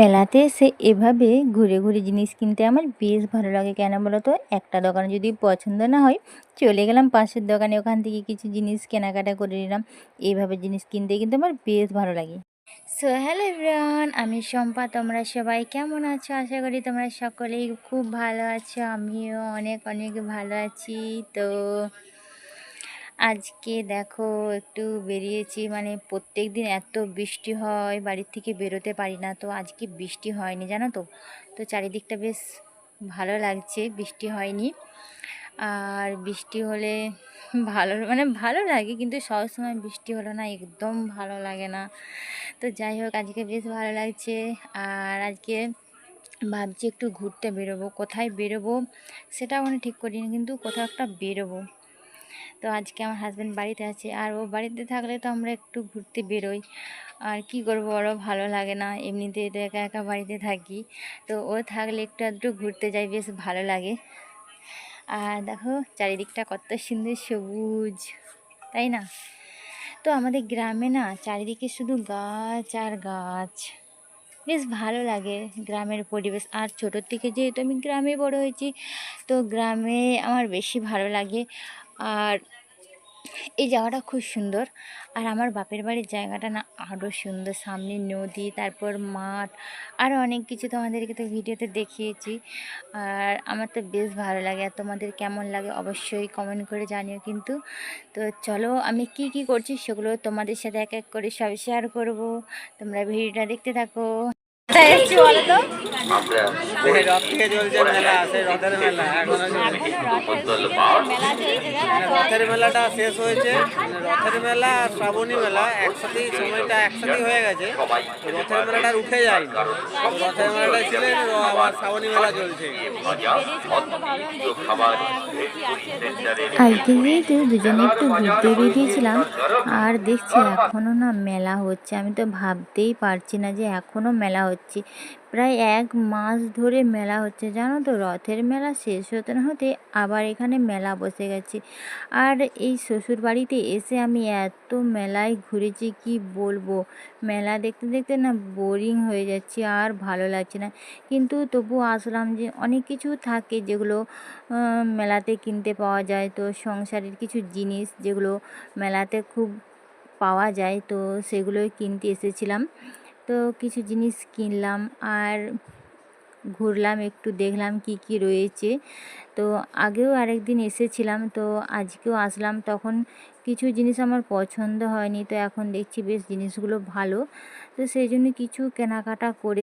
মেলাতে এসে এভাবে ঘুরে ঘুরে জিনিস কিনতে আমার বেশ ভালো লাগে। কেন বলো তো? একটা দোকানে যদি পছন্দ না হয়, চলে গেলাম পাশের দোকানে, ওখান থেকে কিছু জিনিস কেনাকাটা করে নিলাম। এইভাবে জিনিস কিনতে কিন্তু আমার বেশ ভালো লাগে। সো হ্যালো এভরিওয়ান, আমি শম্পা। তোমরা সবাই কেমন আছো? আশা করি তোমরা সকলেই খুব ভালো আছো। আমিও অনেক অনেক ভালো আছি। তো আজকে দেখো একটু বেরিয়েছি, মানে প্রত্যেক দিন এত বৃষ্টি হয়, বাড়ির থেকে বেরোতে পারি না। তো আজকে বৃষ্টি হয়নি, জানো তো। তো চারিদিকটা বেশ ভালো লাগছে, বৃষ্টি হয়নি। আর বৃষ্টি হলে ভালো, মানে ভালো লাগে, কিন্তু সবসময় বৃষ্টি হলো না, একদম ভালো লাগে না। তো যাই হোক, আজকে বেশ ভালো লাগছে। আর আজকে ভাবছি একটু ঘুরতে বেরোবো। কোথায় বেরোবো সেটাও মানে ঠিক করিনি, কিন্তু কোথাও একটা বেরোবো। তো আজকে আমার হাজব্যান্ড বাড়িতে আছে, আর ও বাড়িতে থাকলে তো আমরা একটু ঘুরতে বেরোই। আর কি করবো, ওরও ভালো লাগে না, এমনিতে তো একা একা বাড়িতে থাকি। তো ও থাকলে একটু আধটু ঘুরতে যাই, বেশ ভালো লাগে। আর দেখো চারিদিকটা কত সুন্দর সবুজ, তাই না? তো আমাদের গ্রামে না চারিদিকে শুধু গাছ আর গাছ, বেশ ভালো লাগে গ্রামের পরিবেশ। আর ছোটোর থেকে যেহেতু আমি গ্রামে বড় হয়েছি, তো গ্রামে আমার বেশি ভালো লাগে। আর এই জায়গাটা খুব সুন্দর। আর আমার বাপের বাড়ির জায়গাটা না আরও সুন্দর, সামনে নদী, তারপর মাঠ, আরও অনেক কিছু তোমাদেরকে তো ভিডিওতে দেখিয়েছি। আর আমার তো বেশ ভালো লাগে। আর তোমাদের কেমন লাগে অবশ্যই কমেন্ট করে জানিও কিন্তু। তো চলো, আমি কি কি করছি সেগুলো তোমাদের সাথে এক এক করে সব শেয়ার করব। তোমরা ভিডিওটা দেখতে থাকো। কোথায় এসেছি বলো তো? রথ থেকে চলছে মেলা, সেই রথের মেলা এখনো রথের মেলাটা শেষ হয়েছে। রথের মেলা আর শ্রাবণী মেলা একসাথেই, সময়টা একসাথেই হয়ে গেছে। রথের মেলাটা আর উঠে যায়নি। রথের মেলাটা ছিল, আবার শ্রাবণী মেলা চলছে। আজকে যেহেতু দুজনে একটু ঘুরতে বেরিয়েছিলাম, আর দেখছি এখনও না মেলা হচ্ছে। আমি তো ভাবতেই পারছি না যে এখনও মেলা হচ্ছে। প্রায় 1 মাস ধরে মেলা হচ্ছে, জানো তো। রথের মেলা শেষ হতে না হতে আবার এখানে মেলা বসে গেছে। আর এই শ্বশুর বাড়িতে এসে আমি এত মেলায় ঘুরেছি, কি বলবো। মেলা দেখতে দেখতে না বোরিং হয়ে যাচ্ছি, আর ভালো লাগছে না। কিন্তু তবু আসলাম, যে অনেক কিছু থাকে যেগুলো মেলাতে কিনতে পাওয়া যায়। তো সংসারের কিছু জিনিস যেগুলো মেলাতে খুব পাওয়া যায়, তো সেগুলোই কিনতে এসেছিলাম। তো কিছু জিনিস কিনলাম আর ঘুরলাম, একটু দেখলাম কি কি রয়েছে। তো আগেও আরেকদিন এসেছিলাম, তো আজকেও আসলাম। তখন কিছু জিনিস আমার পছন্দ হয়নি, তো এখন দেখছি বেশ জিনিসগুলো ভালো। তো সেই জন্য কিছু কেনাকাটা করে